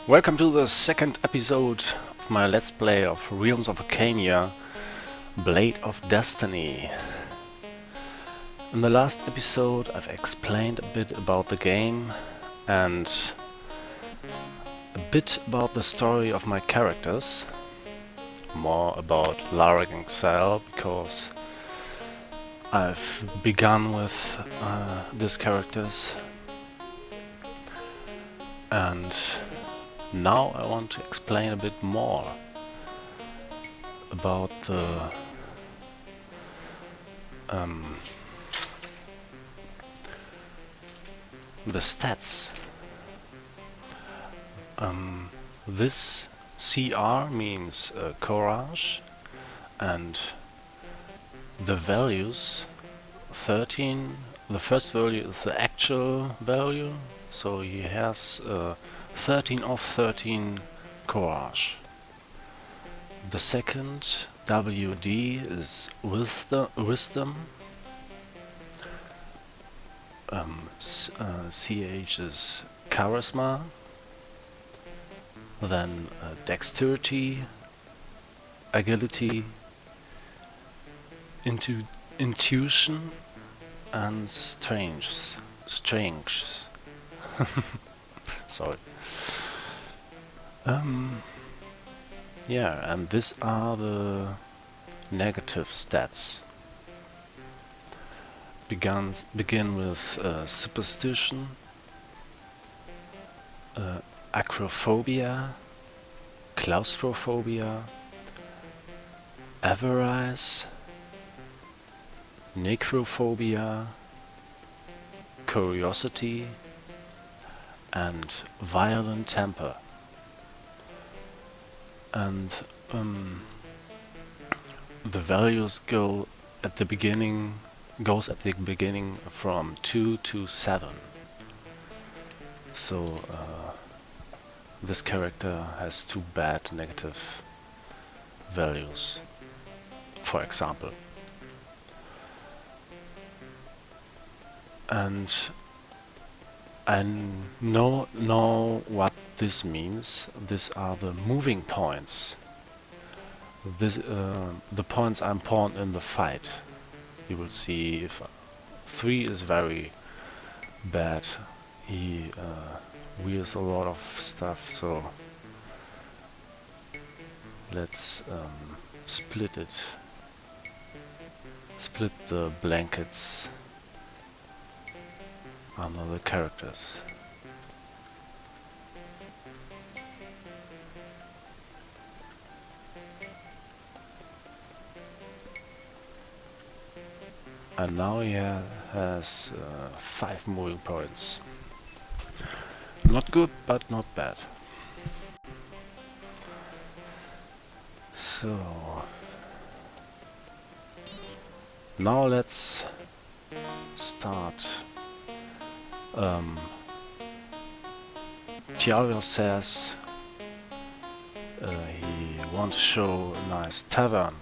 Welcome to the second episode of my Let's Play of Realms of Arkania, Blade of Destiny. In the last episode I've explained a bit about the game and a bit about the story of my characters. More about Larric and Tsael, because I've begun with these characters. And now I want to explain a bit more about the stats. This CR means courage, and the values 13. The first value is the actual value, so he has 13 of 13 courage. The second WD is wisdom. CH is charisma. Then dexterity, agility, intuition, and strength. Sorry. Yeah, and these are the negative stats. Begin with superstition, acrophobia, claustrophobia, avarice, necrophobia, curiosity, and violent temper. And the values goes at the beginning from 2 to 7. So this character has 2 bad negative values, for example. And I know what this means. These are the moving points. The points are important in the fight. You will see if 3 is very bad. He wields a lot of stuff, so let's split it. Split the blankets under the characters. And now he has 5 moving points. Not good, but not bad. So now let's start. Tjalva says he wants to show a nice tavern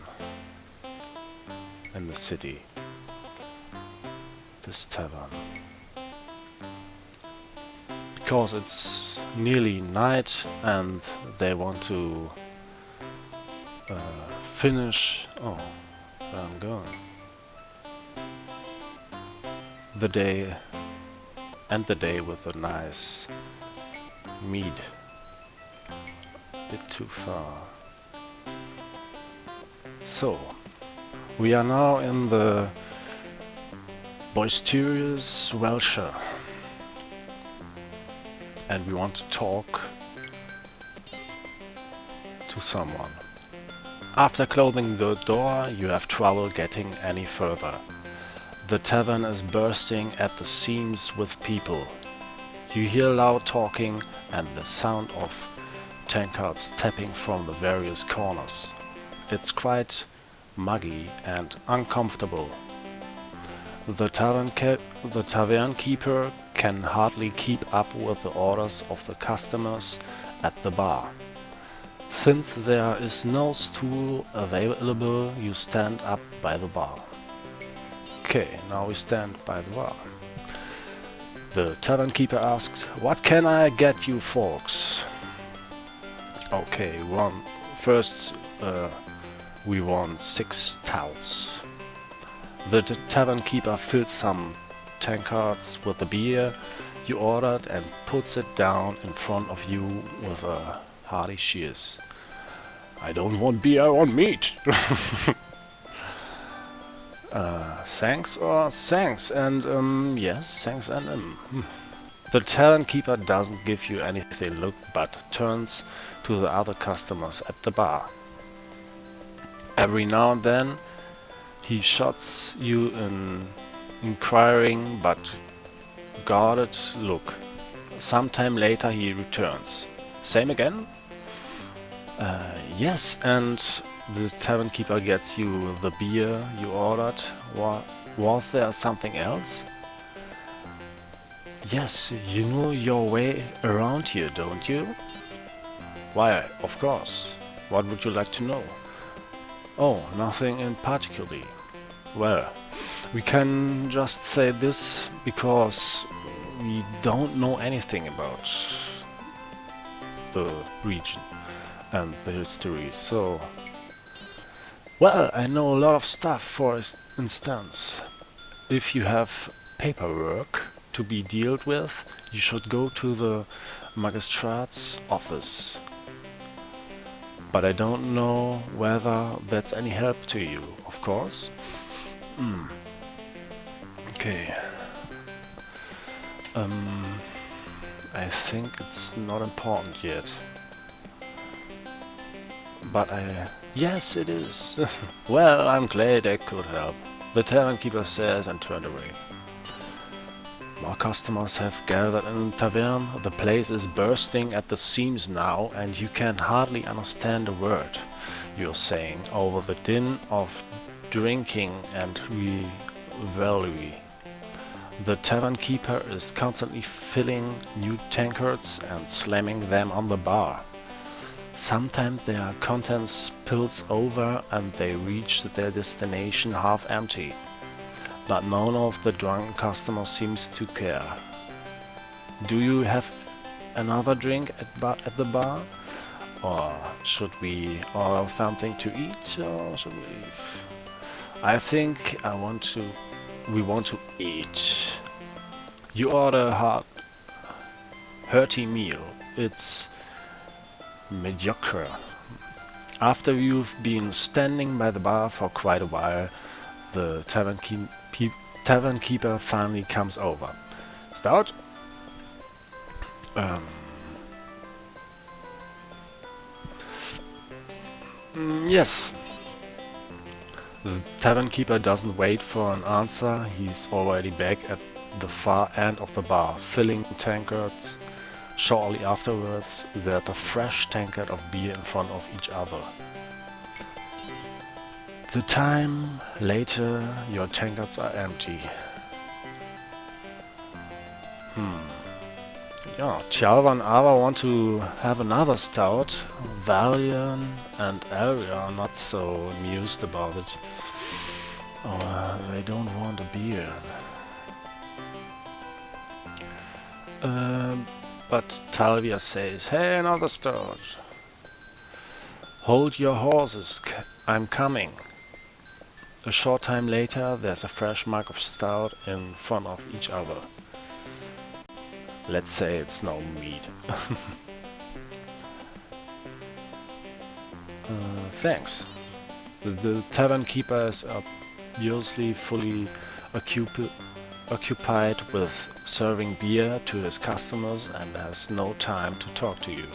in the city. This tavern, because it's nearly night and they want to finish where I'm going, the day with a nice mead. Bit too far. So we are now in the boisterous Welshire, and we want to talk to someone. After closing the door, you have trouble getting any further. The tavern is bursting at the seams with people. You hear loud talking and the sound of tankards tapping from the various corners. It's quite muggy and uncomfortable. The tavern keeper can hardly keep up with the orders of the customers at the bar. Since there is no stool available, you stand up by the bar. Okay, now we stand by the bar. The tavern keeper asks, "What can I get you folks?" Okay, first we want 6 towels. The tavern keeper fills some tankards with the beer you ordered and puts it down in front of you with a hearty cheers. I don't want beer, I want meat! Thanks or thanks and yes, thanks and The tavern keeper doesn't give you anything look but turns to the other customers at the bar. Every now and then he shots you an inquiring but guarded look. Sometime later he returns. Same again? Yes, and the tavern keeper gets you the beer you ordered. Was there something else? Yes, you know your way around here, don't you? Why, of course. What would you like to know? Oh, nothing in particular. Well, we can just say this because we don't know anything about the region and the history, so... Well, I know a lot of stuff. For instance, if you have paperwork to be dealt with, you should go to the magistrate's office. But I don't know whether that's any help to you, of course. Okay. I think it's not important yet. But yes, it is. Well, I'm glad I could help, the tavern keeper says and turned away. More customers have gathered in the tavern. The place is bursting at the seams now, and you can hardly understand a word you're saying over the din of drinking and revelry. The tavern keeper is constantly filling new tankards and slamming them on the bar. Sometimes their contents spills over and they reach their destination half empty. But none of the drunken customers seems to care. Do you have another drink at the bar? Or should we order something to eat, or should we leave? I think we want to eat. You order a hearty meal. It's mediocre. After you've been standing by the bar for quite a while, the tavern keeper finally comes over. Stout? Yes. The tavern keeper doesn't wait for an answer. He's already back at the far end of the bar, filling tankards. Shortly afterwards, there's a fresh tankard of beer in front of each other. The time later, your tankards are empty. Yeah, Tjalva and Arva want to have another stout. Valion and Elyra are not so amused about it. Or they don't want a beer. But Tjalva says, "Hey, another stout." "Hold your horses, I'm coming." A short time later, there's a fresh mug of stout in front of each other. Let's say it's no meat. Thanks. The tavern keeper is obviously fully occupied with serving beer to his customers and has no time to talk to you.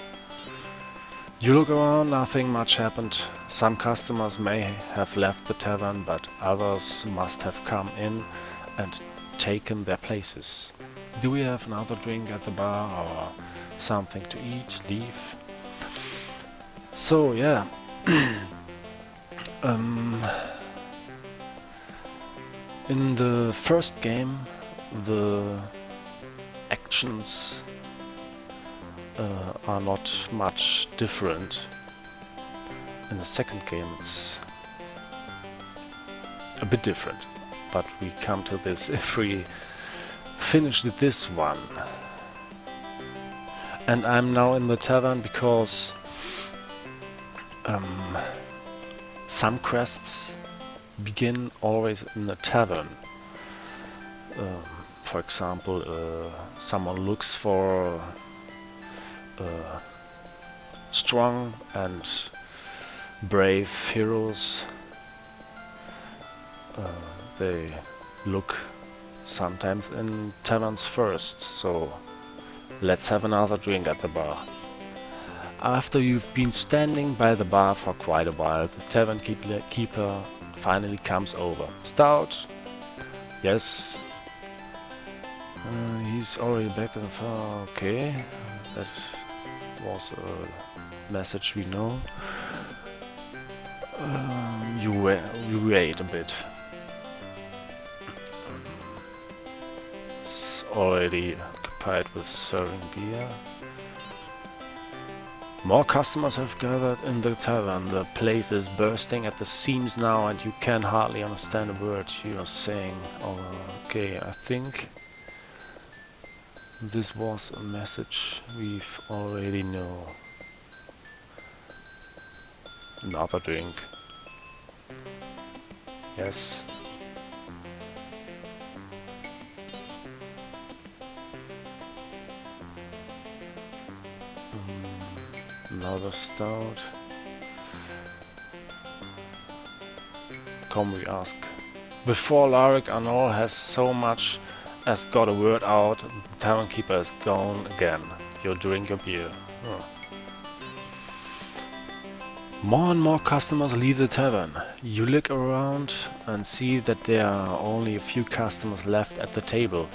You look around, nothing much happened. Some customers may have left the tavern, but others must have come in and taken their places. Do we have another drink at the bar or something to eat, leave? So, yeah. In the first game, the actions are not much different. In the second game it's a bit different, but we come to this if we finish this one. And I'm now in the tavern because Some quests begin always in the tavern. For example, someone looks for strong and brave heroes. They look sometimes in taverns first, so let's have another drink at the bar. After you've been standing by the bar for quite a while, the tavern keeper finally comes over. Stout? Yes. He's already back in the far. Okay, that was a message we know. You wait a bit. It's already occupied with serving beer. More customers have gathered in the tavern. The place is bursting at the seams now and you can hardly understand a word you are saying. Okay, I think this was a message we've already know. Another drink. Yes. Another stout. Come, we ask. Before Larric Aranol has so much as got a word out, the tavern keeper is gone again. You drink your beer. More and more customers leave the tavern. You look around and see that there are only a few customers left at the table.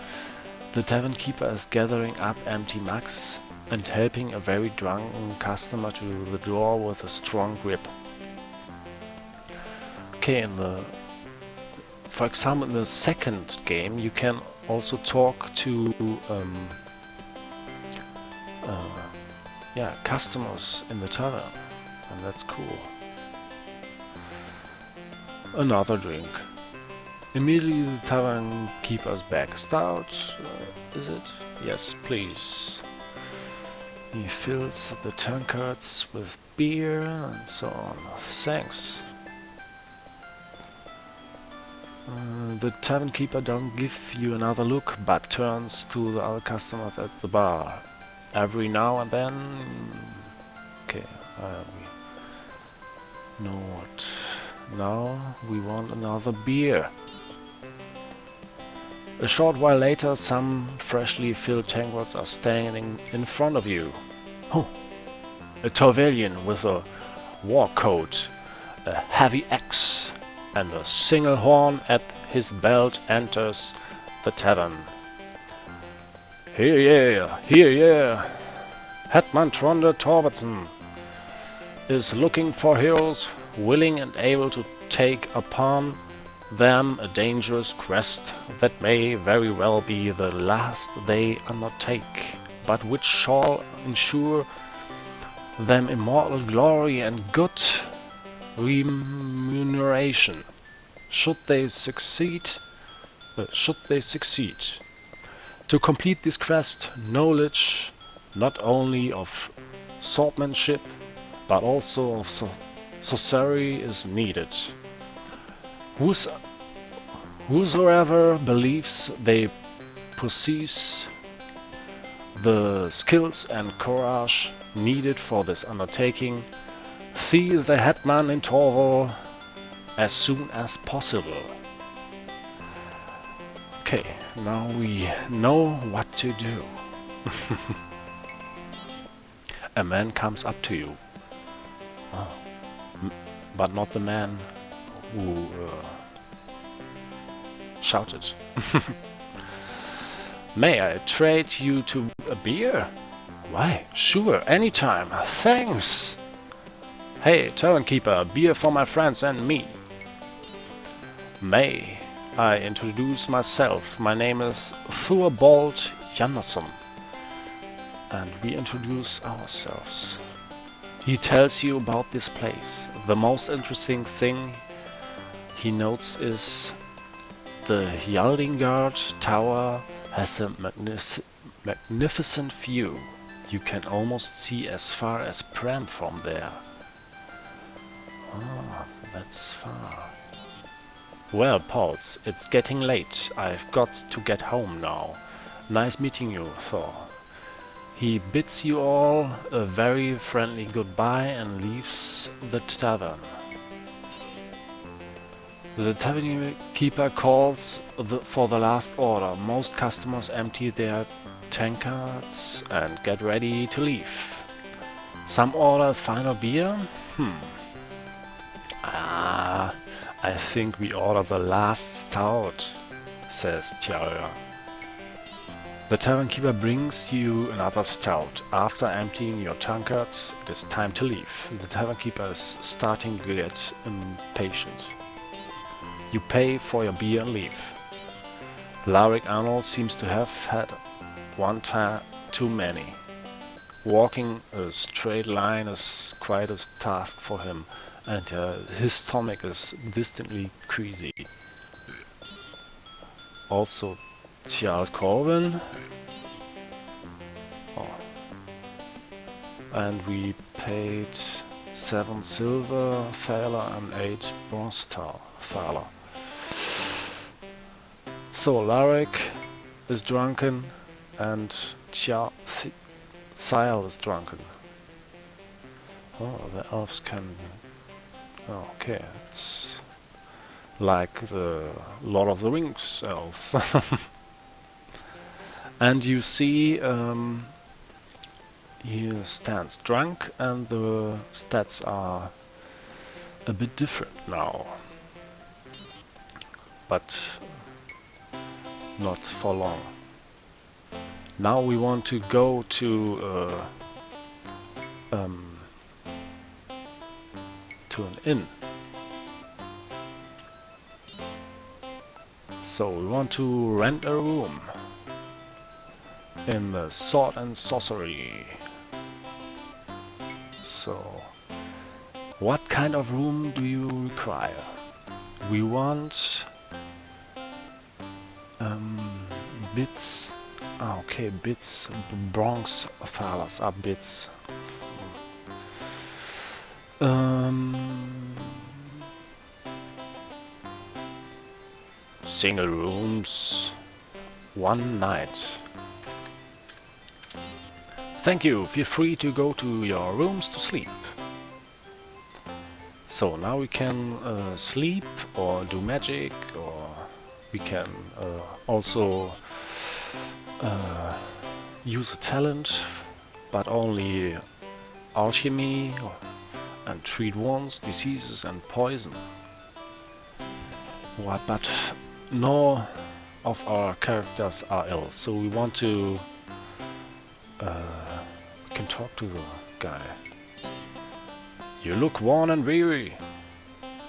The tavern keeper is gathering up empty mugs and helping a very drunken customer to the door with a strong grip. Okay, for example, in the second game you can also talk to customers in the tavern, and that's cool. Another drink. Immediately the tavern keeper's back. Stout, is it? Yes, please. He fills the tankards with beer and so on. Thanks. The tavern keeper doesn't give you another look, but turns to the other customers at the bar. Every now and then... Okay, we know what. Now we want another beer. A short while later, some freshly filled tankards are standing in front of you. Oh, a thorwalian with a war coat, a heavy axe, and a single horn at his belt enters the tavern. Here yeah. Hetman Tronde Torbertsen is looking for heroes willing and able to take upon them a dangerous quest that may very well be the last they undertake, but which shall ensure them immortal glory and good remuneration. Should they succeed. To complete this quest, knowledge not only of swordsmanship but also of sorcery is needed. Whosoever believes they possess the skills and courage needed for this undertaking, see the hetman in Torval as soon as possible. Okay, now we know what to do. A man comes up to you. Oh. But not the man who shouted. May I trade you to a beer? Why, sure, anytime, thanks! Hey, tavern keeper, beer for my friends and me. May I introduce myself? My name is Thorwald Jannesson. And we introduce ourselves. He tells you about this place. The most interesting thing he notes is the Hjaldingard Tower has a magnificent view. You can almost see as far as Pram from there. Ah, that's far. Well, Pauls, it's getting late. I've got to get home now. Nice meeting you, Thor. He bids you all a very friendly goodbye and leaves the tavern. The tavern keeper calls for the last order. Most customers empty their tankards and get ready to leave. Some order final beer? I think we order the last stout, says Tjalva. The tavern keeper brings you another stout. After emptying your tankards, it is time to leave. The tavern keeper is starting to get impatient. You pay for your beer and leave. Larric Aranol seems to have had one too many. Walking a straight line is quite a task for him, and his stomach is distinctly queasy. Also, Tsael Collwin. Oh. And we paid 7 silver thaler and 8 bronze thaler. So Larric is drunken and Tsael is drunken. Oh, the elves can... Okay, it's like the Lord of the Rings elves. And you see he stands drunk and the stats are a bit different now. But not for long. Now we want to go to an inn. So we want to rent a room in the Sword and Sorcery. So, what kind of room do you require? We want bits. Okay, bits. Bronze thalers are bits. Single rooms, 1 night. Thank you, feel free to go to your rooms to sleep. So now we can sleep or do magic, or we can also use a talent, but only alchemy, and treat wounds, diseases and poison. But no of our characters are ill, so we want to we can talk to the guy. You look worn and weary.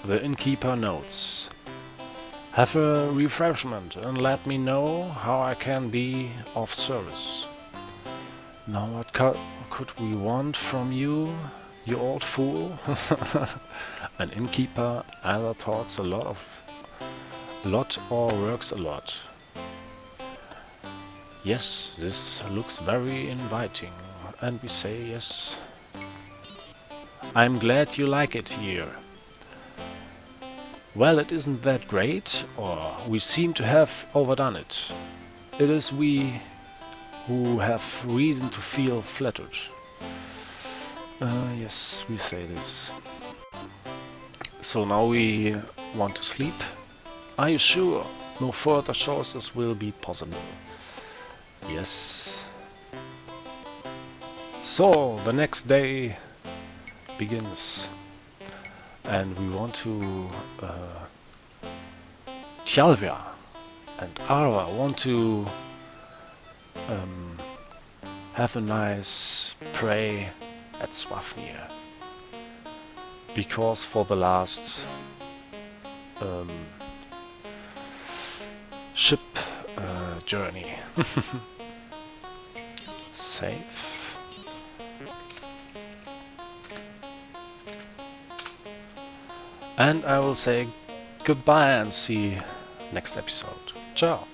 The innkeeper notes. Have a refreshment and let me know how I can be of service. Now what could we want from you, you old fool? An innkeeper either talks a lot or works a lot. Yes, this looks very inviting, and we say yes. I'm glad you like it here. Well, it isn't that great, or we seem to have overdone it. It is we who have reason to feel flattered. Yes, we say this. So now we want to sleep. Are you sure? No further choices will be possible. Yes. So the next day begins, and we want to Tjalva and Arva want to have a nice pray at Swafnir, because for the last ship journey. Save. And I will say goodbye and see you next episode. Ciao.